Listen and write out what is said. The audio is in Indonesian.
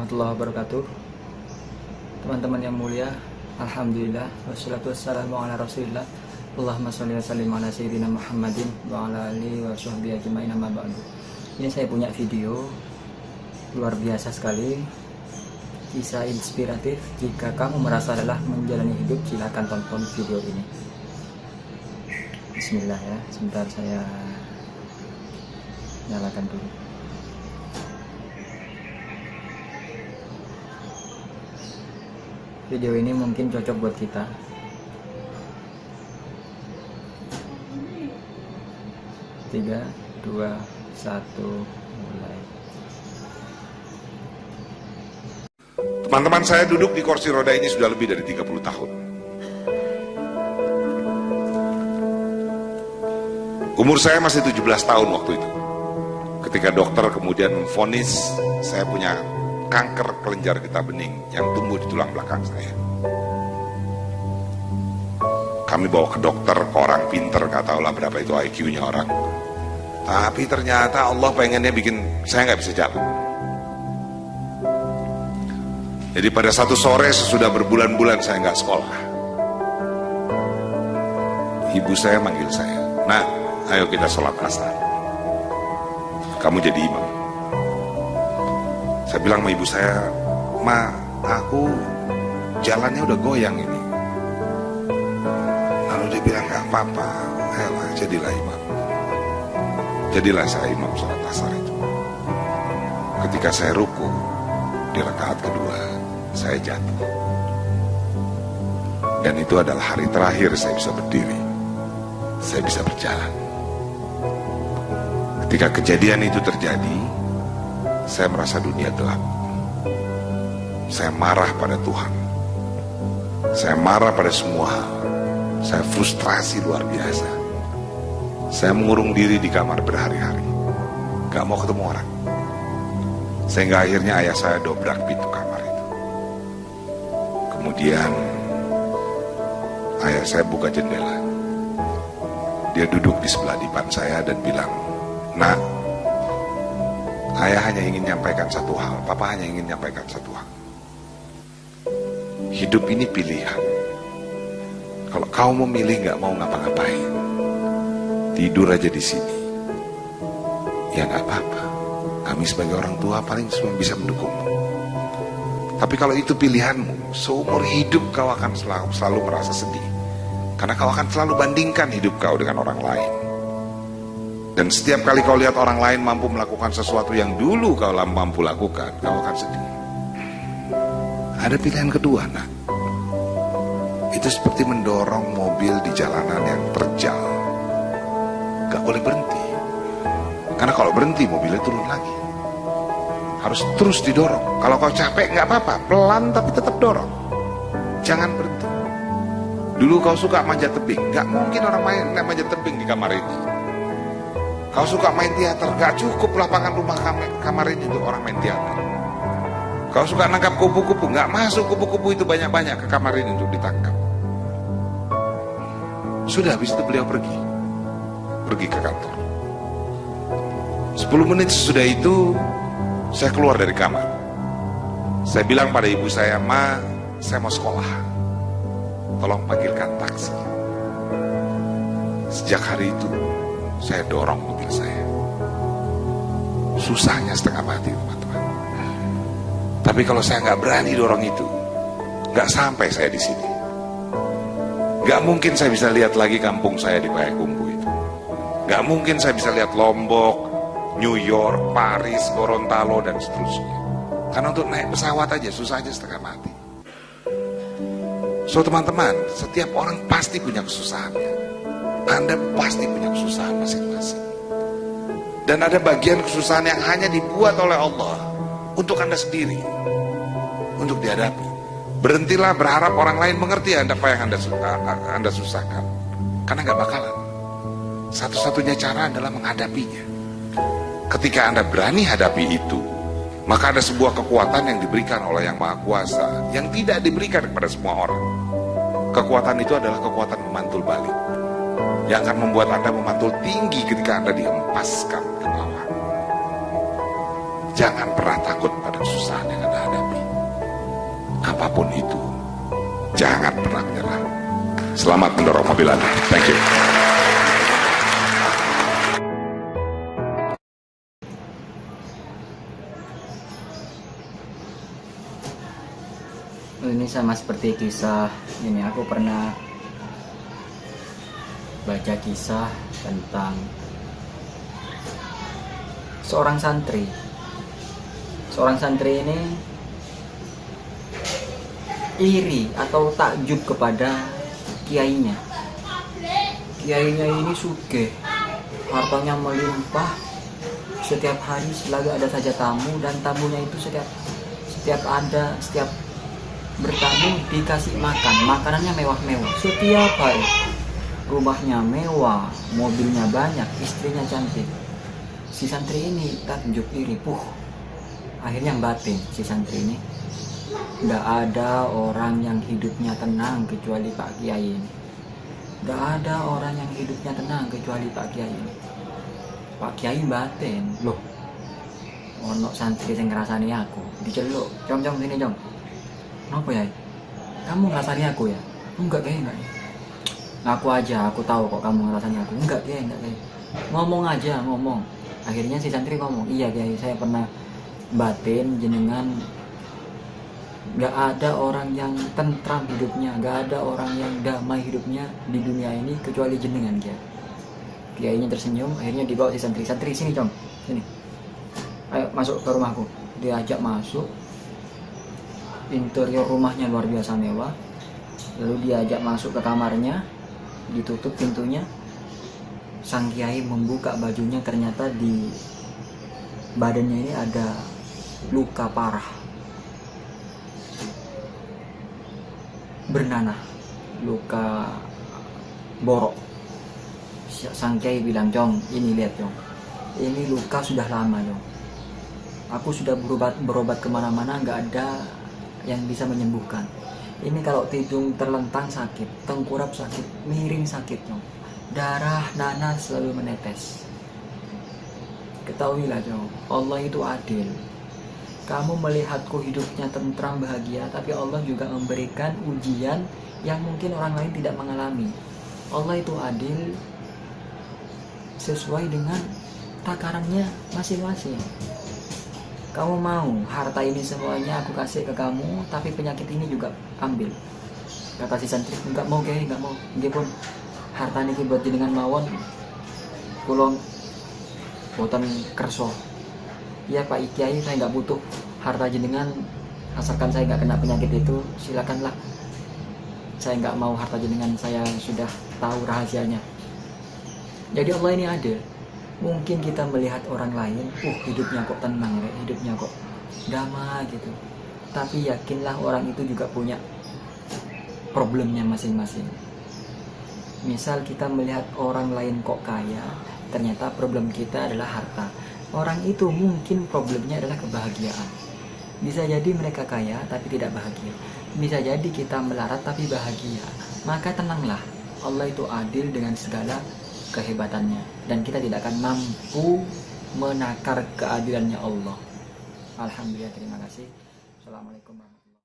warahmatullahi wabarakatuh. Teman-teman yang mulia, alhamdulillah wassalatu wassalamu ala rasulillah. Allahumma sholli wa sallim ala sayyidina Muhammadin wa ala alihi wa sahbihi ajmain, amma ba'du. Ini saya punya video luar biasa sekali, kisah inspiratif. Jika kamu merasa lelah menjalani hidup, silakan tonton video ini. Bismillah ya, sebentar saya nyalakan dulu. Video ini mungkin cocok buat kita. Tiga, dua, satu, mulai. Teman-teman, saya duduk di kursi roda ini sudah lebih dari 30 tahun. Umur saya masih 17 tahun waktu itu. Ketika dokter kemudian memvonis saya punya kanker kelenjar getah bening yang tumbuh di tulang belakang saya. Kami bawa ke dokter, ke orang pinter, gak tahu lah berapa itu IQ-nya orang. Tapi ternyata Allah pengennya bikin saya nggak bisa jalan. Jadi pada satu sore sesudah berbulan-bulan saya nggak sekolah, ibu saya manggil saya, "Nak, ayo kita sholat asar. Kamu jadi imam." Saya bilang sama ibu saya, "Ma, aku jalannya udah goyang ini." Lalu dia bilang, "Gak apa-apa, ayolah jadilah imam." Jadilah saya imam sholat asar itu. Ketika saya ruku di rakaat kedua, saya jatuh. Dan itu adalah hari terakhir saya bisa berdiri, saya bisa berjalan. Ketika kejadian itu terjadi, saya merasa dunia gelap. Saya marah pada Tuhan. Saya marah pada semua hal. Saya frustrasi luar biasa. Saya mengurung diri di kamar berhari-hari, gak mau ketemu orang. Sehingga akhirnya ayah saya dobrak pintu kamar itu. Kemudian ayah saya buka jendela. Dia duduk di sebelah dipan saya dan bilang, "Nak, ayah hanya ingin menyampaikan satu hal, papa hanya ingin menyampaikan satu hal. Hidup ini pilihan. Kalau kau memilih gak mau ngapa-ngapain, tidur aja di sini, ya gak apa-apa. Kami sebagai orang tua paling cuma bisa mendukungmu. Tapi kalau itu pilihanmu, seumur hidup kau akan selalu merasa sedih. Karena kau akan selalu bandingkan hidup kau dengan orang lain. Dan setiap kali kau lihat orang lain mampu melakukan sesuatu yang dulu kau mampu lakukan, kau akan sedih. Ada pilihan kedua, nak. Itu seperti mendorong mobil di jalanan yang terjal. Gak boleh berhenti. Karena kalau berhenti mobilnya turun lagi. Harus terus didorong. Kalau kau capek gak apa-apa, pelan tapi tetap dorong. Jangan berhenti. Dulu kau suka manjat tebing, gak mungkin orang main manjat tebing di kamar ini. Kau suka main teater, gak cukup lapangan rumah kamar ini untuk orang main teater. Kau suka nangkap kupu-kupu, gak masuk kupu-kupu itu banyak-banyak ke kamar ini untuk ditangkap. Sudah, habis itu beliau pergi ke kantor. 10 menit sesudah itu saya keluar dari kamar. Saya bilang pada ibu saya, "Ma, saya mau sekolah, tolong panggilkan taksi." Sejak hari itu saya dorong mobil saya. Susahnya setengah mati, teman-teman. Tapi kalau saya nggak berani dorong itu, nggak sampai saya di sini. Nggak mungkin saya bisa lihat lagi kampung saya di Payakumbuh itu. Nggak mungkin saya bisa lihat Lombok, New York, Paris, Gorontalo, dan seterusnya. Karena untuk naik pesawat aja susah aja setengah mati. So teman-teman, setiap orang pasti punya kesusahannya. Anda pasti punya kesusahan masing-masing. Dan ada bagian kesusahan yang hanya dibuat oleh Allah untuk Anda sendiri, untuk dihadapi. Berhentilah berharap orang lain mengerti apa yang Anda susahkan. Karena gak bakalan. Satu-satunya cara adalah menghadapinya. Ketika Anda berani hadapi itu, maka ada sebuah kekuatan yang diberikan oleh Yang Maha Kuasa, yang tidak diberikan kepada semua orang. Kekuatan itu adalah kekuatan memantul balik, yang akan membuat Anda memantul tinggi ketika Anda dihempaskan ke bawah. Jangan pernah takut pada kesusahan yang Anda hadapi. apapun itu, jangan pernah menyerah. Selamat mendorong mobil Anda. Thank you. Ini sama seperti kisah ini, aku pernah baca kisah tentang seorang santri. Seorang santri ini iri atau takjub kepada kiainya. Kiainya ini sugih, hartanya melimpah, setiap hari selalu ada saja tamu, dan tamunya itu setiap bertamu dikasih makan, makanannya mewah-mewah setiap hari. Rumahnya mewah, mobilnya banyak, istrinya cantik. Si santri ini takjub, iri, akhirnya batin si santri ini. Nggak ada orang yang hidupnya tenang kecuali Pak Kiai ini. Nggak ada orang yang hidupnya tenang kecuali Pak Kiai ini. Pak Kiai batin, loh, ono santri yang ngerasani aku, diceluk, jom sini jom. Kenapa ya? Kamu ngerasani aku ya? Enggak Kiai, enggak. Ngaku aja, aku tahu kok kamu ngerasani aku. Enggak Kiai. Ngomong aja, ngomong. Akhirnya si santri ngomong, iya Kiai, saya pernah batin jenengan. Gak ada orang yang tentram hidupnya, gak ada orang yang damai hidupnya di dunia ini kecuali jenengan Kiai. Kiainya tersenyum, akhirnya dibawa si santri, sini Jom, sini. Ayo masuk ke rumahku. Diajak masuk. Interior rumahnya luar biasa mewah. Lalu diajak masuk ke kamarnya, ditutup pintunya. Sang kiai membuka bajunya, ternyata di badannya ini ada luka parah, bernanah, luka borok. Sang kiai bilang, Jong, ini lihat Jong, ini luka sudah lama Jong. Aku sudah berobat kemana-mana, nggak ada yang bisa menyembuhkan. Ini kalau hidung terlentang sakit, tengkurap sakit, miring sakit Jong. Darah nanas selalu menetes. Ketahuilah Jong, Allah itu adil. Kamu melihatku hidupnya tentram bahagia, tapi Allah juga memberikan ujian yang mungkin orang lain tidak mengalami. Allah itu adil sesuai dengan takarannya masing-masing. Kamu mau harta ini semuanya aku kasih ke kamu, tapi penyakit ini juga ambil. Kata si santri, enggak mau Kiai, enggak mau. Nggih pun harta niki buat jenengan mawon, kula boten kerso. Ya Pak Kiai, saya nggak butuh harta jenengan, asalkan saya nggak kena penyakit itu, silakanlah. Saya nggak mau harta jenengan, saya sudah tahu rahasianya. Jadi Allah ini adil. Mungkin kita melihat orang lain, hidupnya kok tenang, hidupnya kok damai gitu. Tapi yakinlah orang itu juga punya problemnya masing-masing. Misal kita melihat orang lain kok kaya, ternyata problem kita adalah harta. Orang itu mungkin problemnya adalah kebahagiaan. Bisa jadi mereka kaya tapi tidak bahagia. Bisa jadi kita melarat tapi bahagia. Maka tenanglah, Allah itu adil dengan segala kehebatannya, dan kita tidak akan mampu menakar keadilannya Allah. Alhamdulillah, terima kasih. Assalamualaikum warahmatullahi wabarakatuh.